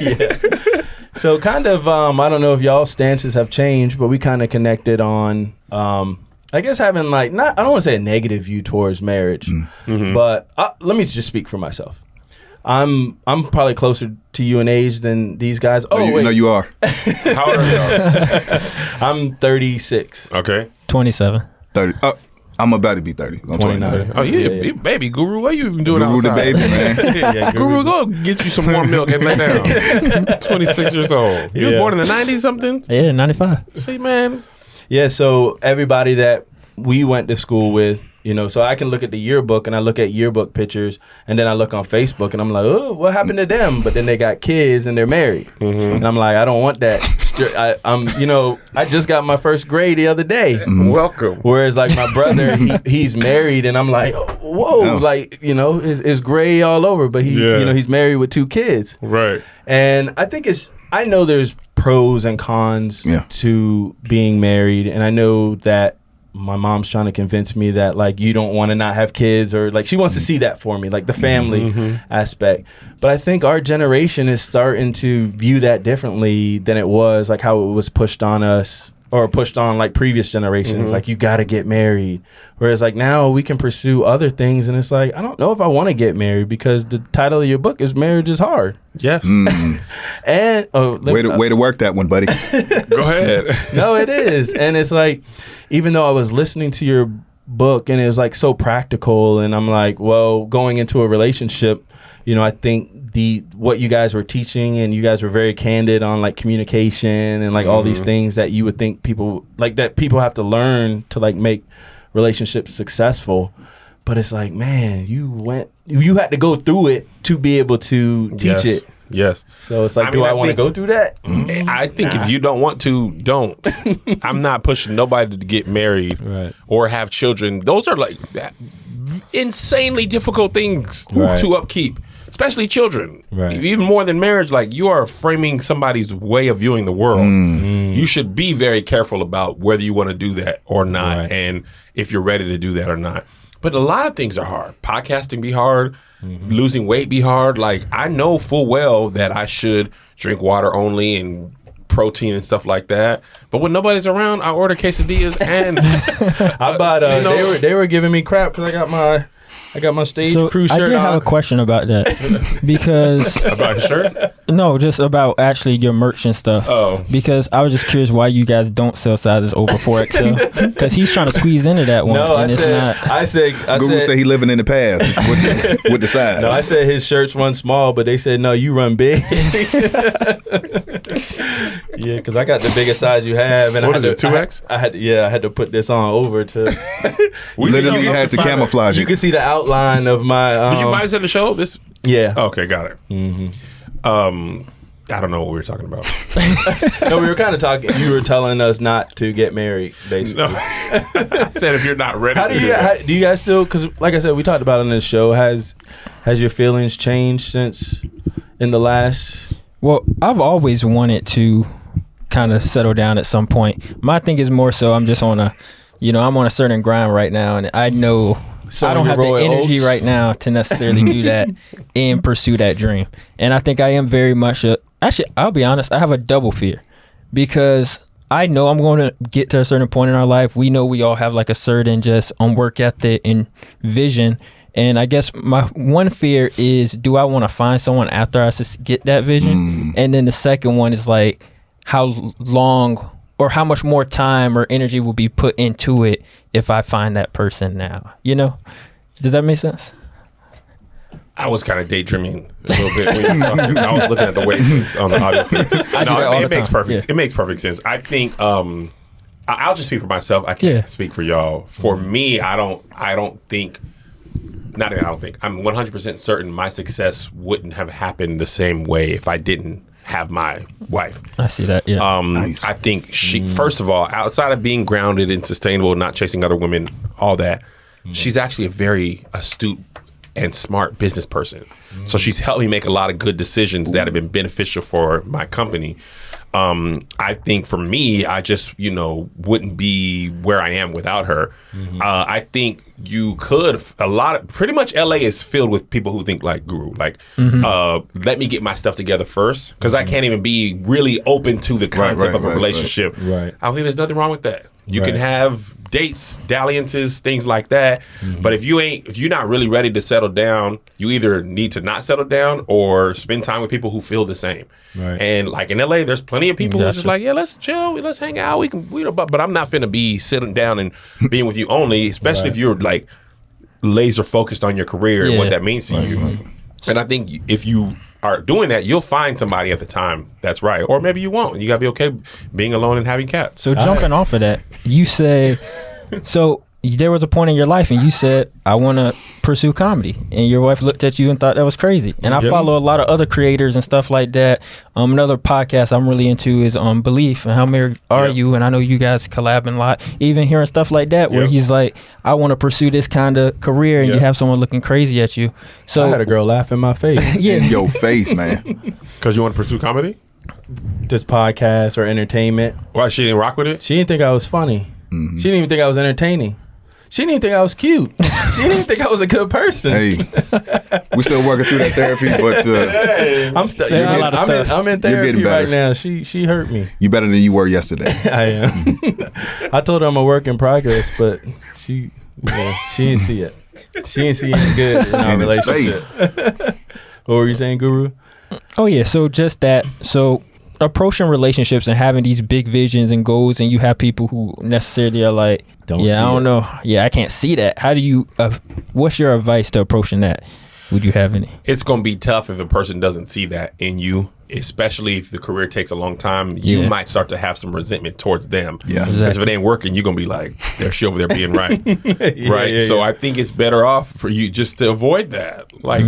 Yeah. So kind of, I don't know if y'all stances have changed, but we kind of connected on, I guess having I don't want to say a negative view towards marriage, but let me just speak for myself. I'm probably closer to you in age than these guys. Wait. No, you are. How old are you? I'm 36. Okay. 27. 30. I'm about to be 30. I'm 29. Oh, yeah. Baby Guru. What you even doing Guru outside? the baby, man. Yeah, Guru, go get you some more milk and lay down. 26 years old. You was born in the 90s something? Yeah, 95. See, man. Yeah, so everybody that we went to school with, so I can look at the yearbook and I look at yearbook pictures and then I look on Facebook and I'm like, oh, what happened to them? But then they got kids and they're married. And I'm like, I don't want that. I just got my first grade the other day. Welcome. Whereas like my brother, he's married and I'm like, whoa, it's gray all over. But he's married with 2 kids. Right. And I think I know there's pros and cons to being married. And I know that my mom's trying to convince me that you don't want to not have kids, or she wants to see that for me, the family aspect. But I think our generation is starting to view that differently than it was how it was pushed on us or pushed on previous generations. You got to get married. Whereas now we can pursue other things. And it's I don't know if I want to get married because the title of your book is Marriage is Hard. Yes. And way to work that one, buddy. Go ahead. No, it is. And it's even though I was listening to your book and it was so practical, and I'm well, going into a relationship, I think what you guys were teaching, and you guys were very candid on communication and all these things that you would think people that people have to learn to make relationships successful. But it's man, you had to go through it to be able to teach it. Yes. So it's do I want to go through that? I think if you don't want to, don't. I'm not pushing nobody to get married or have children. Those are insanely difficult things to upkeep, especially children. Even more than marriage, you are framing somebody's way of viewing the world. You should be very careful about whether you want to do that or not, and if you're ready to do that or not. But a lot of things are hard. Podcasting be hard. Losing weight be hard. I know full well that I should drink water only and protein and stuff like that. But when nobody's around, I order quesadillas and I bought. They were giving me crap because I got my stage crew shirt on. I did have a question about that because about your shirt? No, just about actually your merch and stuff. Oh, because I was just curious why you guys don't sell sizes over 4XL, because he's trying to squeeze into that one. No, and I said Google said he living in the past with the size. No, I said his shirts run small, but they said no, you run big. Yeah, because I got the biggest size you have, and what is it, 2X? I had to put this on over to. We literally had to camouflage it. You can see the outline of my. Did you buy this at the show? This. Yeah. Okay, got it. I don't know what we were talking about. No, we were kind of talking. You were telling us not to get married, basically. No. I said if you're not ready. Do you guys still? Because like I said, we talked about it on this show. Has your feelings changed since in the last? Well, I've always wanted to kind of settle down at some point. My thing is more so I'm just on I'm on a certain grind right now, and I know I don't have the energy right now to necessarily do that and pursue that dream. And I think I am very much actually, I'll be honest, I have a double fear, because I know I'm going to get to a certain point in our life. We know we all have a certain just work ethic and vision. And I guess my one fear is, do I want to find someone after I get that vision? And then the second one is like, how long or how much more time or energy will be put into it if I find that person now? You know? Does that make sense? I was kind of daydreaming a little bit when you were talking. I was looking at the wavelengths on the audio. It makes perfect. It makes perfect sense. I think I'll just speak for myself. I can't speak for y'all. For me, I don't think. Not even I don't think. I'm 100% certain my success wouldn't have happened the same way if I didn't have my wife. I see that. Yeah. Nice. I think she, first of all, outside of being grounded and sustainable, not chasing other women, all that, she's actually a very astute and smart business person. So she's helped me make a lot of good decisions that have been beneficial for my company. I think for me, I just, wouldn't be where I am without her. I think you could, pretty much LA is filled with people who think like Guru, like, let me get my stuff together first, because I can't even be really open to the concept of a relationship. Right. I don't think there's nothing wrong with that. You can have dates, dalliances, things like that. But if you're not really ready to settle down, you either need to not settle down or spend time with people who feel the same. Right. And like in LA, there's plenty of people who are just like, yeah, let's chill, let's hang out. But I'm not finna be sitting down and being with you only, especially if you're like laser focused on your career and what that means to you. And I think if you are doing that, you'll find somebody at the time that's right, or maybe you won't. You gotta be okay being alone and having cats. So jumping off of that, you say, so there was a point in your life and you said, I want to pursue comedy, and your wife looked at you and thought that was crazy. And I follow a lot of other creators and stuff like that. Another podcast I'm really into is Belief and How Married Are You, and I know you guys collabing a lot, even hearing stuff like that where he's like, I want to pursue this kind of career, and you have someone looking crazy at you. So I had a girl laugh in my face. In your face, man. Because you want to pursue comedy? This podcast or entertainment. Why, she didn't rock with it? She didn't think I was funny. She didn't even think I was entertaining. She didn't even think I was cute. She didn't even think I was a good person. Hey, we still working through that therapy, but I'm in therapy right now. She hurt me. You better than you were yesterday. I am. I told her I'm a work in progress, but she didn't see it. She didn't see any good in our relationship. What were you saying, Guru? Oh yeah, so just that. So approaching relationships and having these big visions and goals, and you have people who necessarily are like, I don't know. Yeah, I can't see that. How do you, what's your advice to approaching that? Would you have any? It's going to be tough if a person doesn't see that in you, especially if the career takes a long time. You might start to have some resentment towards them. Yeah. Because if it ain't working, you're going to be like, she over there being right. So I think it's better off for you just to avoid that. Like,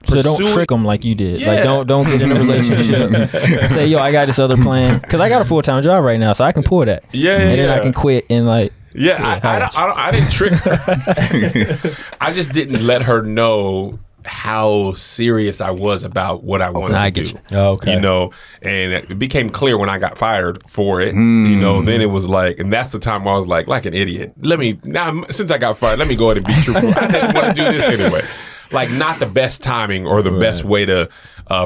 so don't trick them like you did. Like don't get in a relationship. Say, yo, I got this other plan, because I got a full-time job right now, so I can pull that. And then I can quit and like. I didn't trick her. I just didn't let her know how serious I was about what I wanted to do. Okay. And it became clear when I got fired for it. Then it was like, and that's the time where I was like an idiot. Since I got fired, let me go ahead and be truthful. I didn't want to do this anyway. Like, not the best timing or the best way to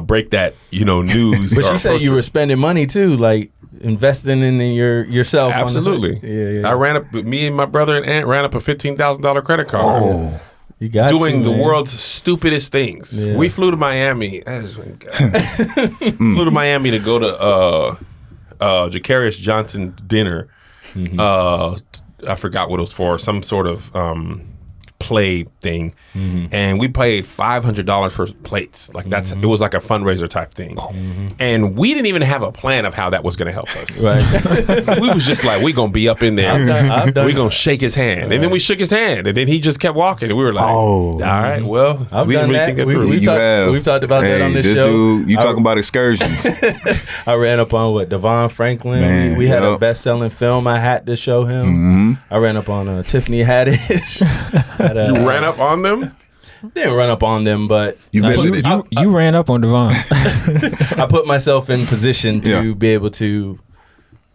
break that, news. But she said you were spending money too, like investing in yourself. Absolutely. I ran up, me and my brother and aunt ran up a $15,000 credit card. Oh, you got doing the world's stupidest things. Yeah. We flew to Miami. Flew to Miami to go to Jacarius Johnson's dinner. I forgot what it was for. Some sort of play thing, and we paid $500 for plates. Like it was like a fundraiser type thing, and we didn't even have a plan of how that was going to help us. Right. We was just like, we gonna be up in there, we gonna shake his hand, and then we shook his hand, and then he just kept walking, and we were like, all right, well, we didn't really think that through. We've talked about that on this show. Dude, you talking about excursions? I ran up on Devon Franklin. Man, we had a best-selling film I had to show him. I ran up on Tiffany Haddish. You ran up on them? Didn't run up on them, but you ran up on Devon. I put myself in position to be able to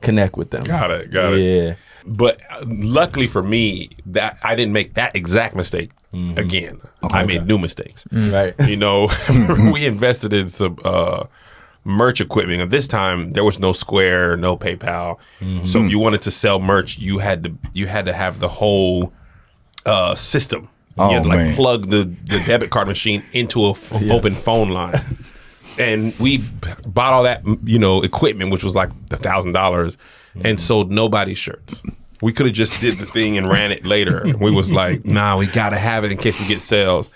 connect with them. Got it. Yeah. But luckily for me, that I didn't make that exact mistake again. I made new mistakes. Right. We invested in some merch equipment. At this time, there was no Square, no PayPal. So if you wanted to sell merch, you had to have the whole system You had to like man. plug the debit card machine into a open phone line. And we bought all that, equipment, which was like $1,000, and sold nobody's shirts. We could have just did the thing and ran it later. And we was like, nah, we got to have it in case we get sales.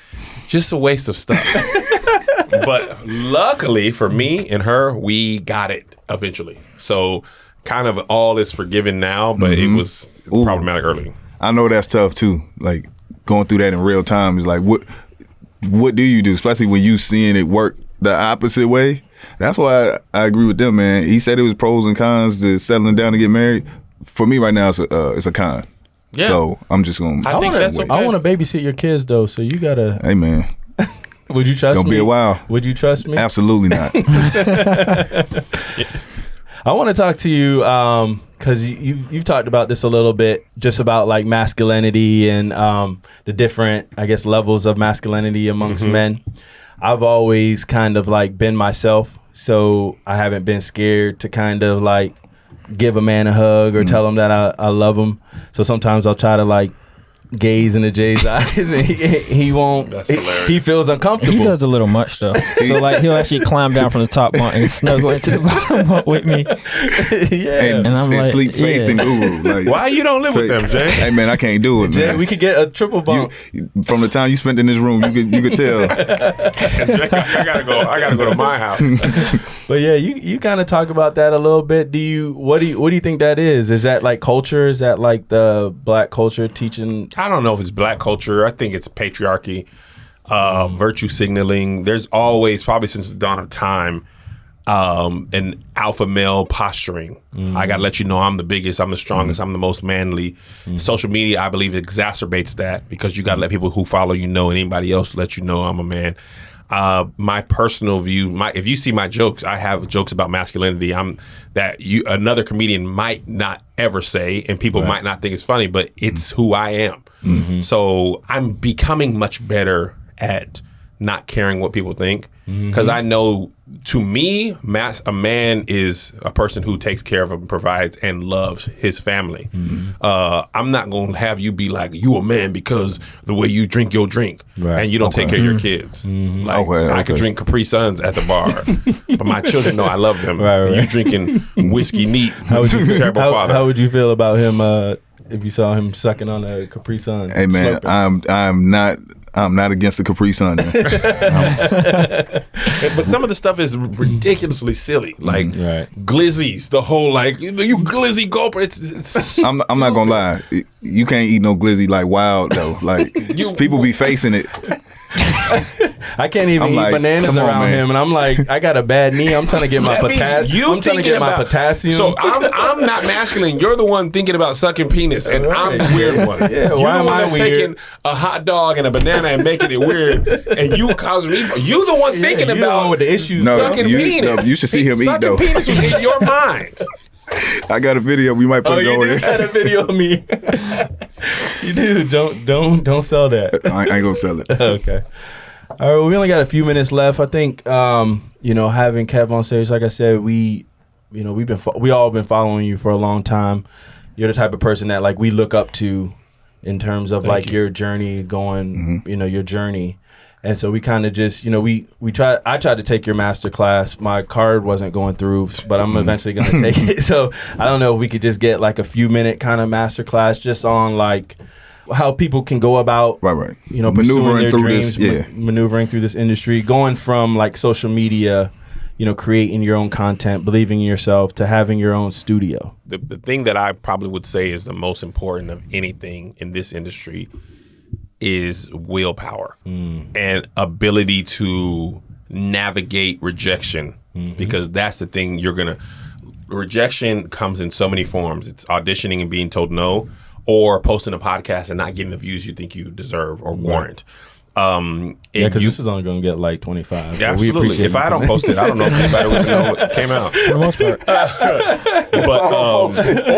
Just a waste of stuff. But luckily for me and her, we got it eventually. So kind of all is forgiven now, but it was problematic early. I know that's tough too. Like going through that in real time is like, what do you do? Especially when you seeing it work the opposite way. That's why I agree with them, man. He said it was pros and cons to settling down to get married. For me right now, it's a con. Yeah. So I'm just gonna. I think that's okay. I want to babysit your kids though, so you gotta. Hey man, Would you trust me? gonna be a while. Would you trust me? Absolutely not. I want to talk to you because you've talked about this a little bit, just about like masculinity and the different, I guess, levels of masculinity amongst men. I've always kind of like been myself, so I haven't been scared to kind of like give a man a hug or tell him that I love him. So sometimes I'll try to like gaze into Jay's eyes and he won't. That's hilarious. He feels uncomfortable. He does a little much though. So like he'll actually climb down from the top bunk and snuggle into the bottom bunk with me. Yeah. And I'm like, sleep facing guru. Like, Why you don't live with them, Jay? Hey man, I can't do it, Jay, man. we could get a triple bump. From the time you spent in this room, you could tell. I gotta go to my house. But yeah, you kind of talk about that a little bit. What do you think that is? Is that like culture? Is that like the black culture teaching? I don't know if it's black culture. I think it's patriarchy, virtue signaling. There's always, probably since the dawn of time, an alpha male posturing. I got to let you know I'm the biggest, I'm the strongest, I'm the most manly. Social media, I believe, exacerbates that because you got to let people who follow you know and anybody else let you know I'm a man. My personal view, if you see my jokes, I have jokes about masculinity. Another comedian might not ever say, and people might not think it's funny, but it's who I am. So I'm becoming much better at not caring what people think because I know, to me, a man is a person who takes care of and provides and loves his family. I'm not going to have you be like, you a man because the way you drink your drink and you don't take care of your kids. Like, I could drink Capri Suns at the bar, but my children know I love them. You drinking whiskey neat. How would you terrible father. How would you feel about him if you saw him sucking on a Capri Sun? Hey man, slurping? I'm not against the Capri Sun. But some of the stuff is ridiculously silly, like glizzies. The whole like you glizzy gulper. It's I'm not gonna lie. You can't eat no glizzy like wild though. Like people be facing it. I can't even eat bananas around him, and I'm like, I got a bad knee. I'm trying to get my potassium. I'm trying to get my potassium. So I'm not masculine. You're the one thinking about sucking penis, and I'm the weird one. Yeah, You're why the am one I that's weird? taking a hot dog and a banana and making it weird, and you causing me. You the one thinking you're the about one with the issues. sucking penis. No, you should see him eat though. Sucking penis was in your mind. I got a video. We might put it over you there. had a video of me. You do. Don't sell that. I ain't gonna sell it. Okay. All right, we only got a few minutes left. I think having Kev on stage, like I said, we all been following you for a long time. You're the type of person that like we look up to in terms of your journey going, your journey. And so we kind of just, I tried to take your master class. My card wasn't going through, but I'm eventually going to take it. So I don't know if we could just get like a few minute kind of master class just on like how people can go about, pursuing their dreams, maneuvering through this industry, going from like social media, creating your own content, believing in yourself, to having your own studio. The thing that I probably would say is the most important of anything in this industry is willpower and ability to navigate rejection, because that's the thing rejection comes in so many forms. It's auditioning and being told no, or posting a podcast and not getting the views you think you deserve or warrant. Because this is only going to get like 25. Yeah, we absolutely. appreciate If I don't post it, I don't know if anybody would know what came out. For the most part. But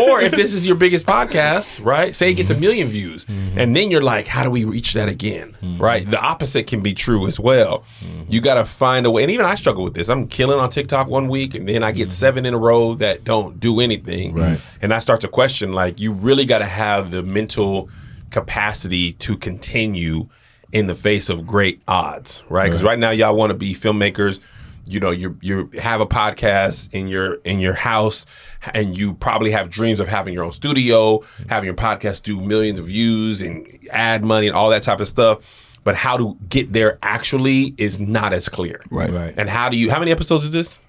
or if this is your biggest podcast, right? Say it gets 1 million views, and then you're like, how do we reach that again? Right? The opposite can be true as well. You got to find a way. And even I struggle with this. I'm killing on TikTok one week, and then I get 7 in a row that don't do anything. Right. And I start to question, like, you really got to have the mental capacity to continue in the face of great odds, right? Because right now y'all want to be filmmakers. You know, you have a podcast in your house, and you probably have dreams of having your own studio, having your podcast do millions of views and ad money and all that type of stuff. But how to get there actually is not as clear. Right. And how many episodes is this?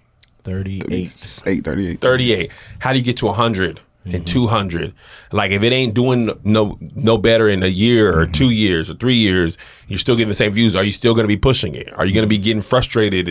38. 38. How do you get to 100 and 200? Like, if it ain't doing no better in a year or 2 years or 3 years, you're still getting the same views. Are you still going to be pushing it? Are you going to be getting frustrated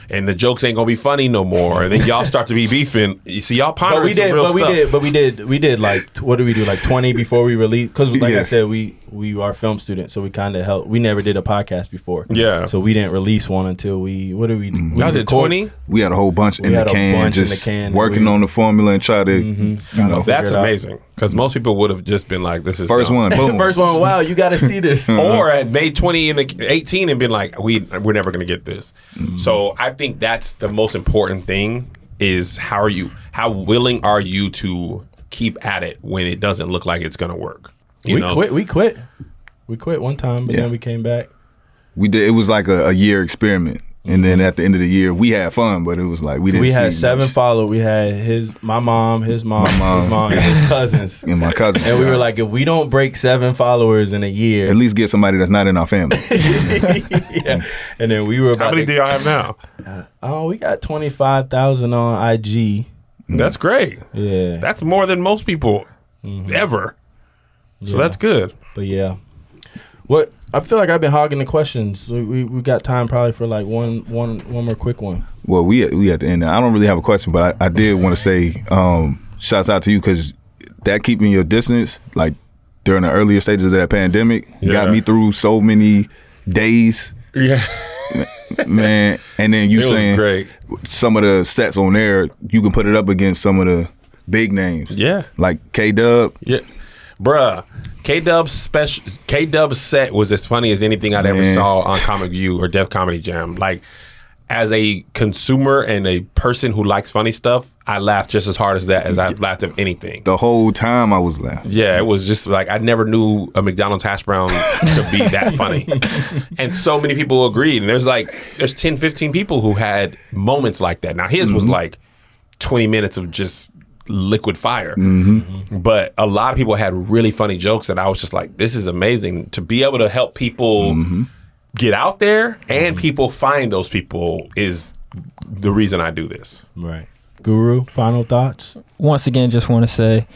and the jokes ain't going to be funny no more? And then y'all start to be beefing. You see, y'all pondering some real stuff. We did like, what did we do? Like 20 before we released? Because like I said, we are film students, so we kind of helped. We never did a podcast before. Yeah. So we didn't release one until what did we do? Y'all did 20? We had a whole bunch in the can, working on the formula and try to, you know. That's amazing. Because most people would have just been like, this is First dumb. one, boom. First one, wow, you got to see this. Or at May 20 and 18 and been like, we're never going to get this. So I think that's the most important thing is how willing are you to keep at it when it doesn't look like it's going to work? We quit one time, but then we came back. We did. It was like a year experiment. And then at the end of the year, we had fun, but it was like we didn't. We had see 7 much. followers. We had my mom, his mom, and his cousins, And my cousin. and we were like, if we don't break 7 followers in a year, at least get somebody that's not in our family. yeah. And then we were about. How many do y'all have now? Oh, we got 25,000 on IG. That's great. Yeah, That's more than most people ever. So that's good. But yeah, what I feel like I've been hogging the questions. We got time probably for like one more quick one. Well, we at the end now. I don't really have a question, but I did want to say shouts out to you because that keeping your distance, like during the earlier stages of that pandemic, got me through so many days. Yeah. Man, and then you saying great. Some of the sets on there, you can put it up against some of the big names. Yeah. Like K-Dub. Yeah. Bruh, K-Dub's set was as funny as anything I'd ever saw on Comic View or Def Comedy Jam. Like, as a consumer and a person who likes funny stuff, I laughed just as hard as I've laughed at anything. The whole time I was laughing. Yeah, it was just like I never knew a McDonald's hash brown could be that funny. And so many people agreed. And there's 10, 15 people who had moments like that. Now his was like 20 minutes of just liquid fire. But a lot of people had really funny jokes and I was just like, this is amazing to be able to help people get out there and people find those people is the reason I do this. Right. Guru, final thoughts? Once again, just want to say,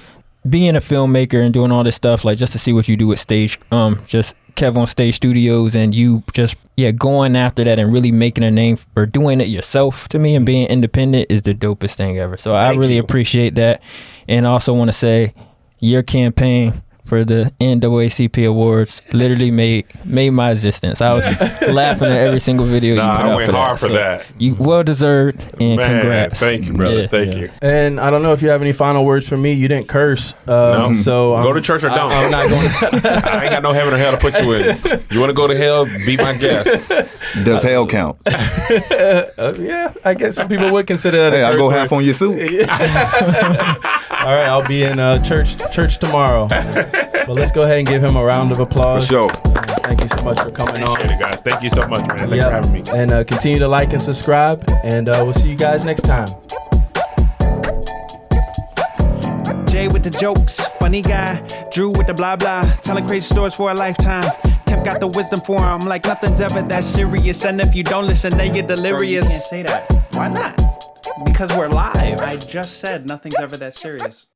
being a filmmaker and doing all this stuff, like just to see what you do at stage, just KevOnStage Studios, and you just going after that and really making a name or doing it yourself, to me, and being independent is the dopest thing ever. So I really appreciate that, and I also want to say your campaign for the NAACP Awards literally made my existence. I was laughing at every single video you put out. I went hard for that. You well deserved, and congrats. Thank you, brother. Thank you. And I don't know if you have any final words for me. You didn't curse. No. So go to church or don't. I'm not going to. I ain't got no heaven or hell to put you in. You want to go to hell, be my guest. Does hell count? Yeah, I guess some people would consider that Hey, a I'll curse go word. half on your suit. All right, I'll be in church tomorrow. But let's go ahead and give him a round of applause. For sure. Thank you so much for coming on. Appreciate it, guys. Thank you so much, man. Thanks for having me. And continue to like and subscribe. And we'll see you guys next time. Jay with the jokes, funny guy. Drew with the blah blah, telling crazy stories for a lifetime. Kemp got the wisdom for him, like nothing's ever that serious. And if you don't listen, then you're delirious. You can't say that. Why not? Because we're live. I just said nothing's ever that serious.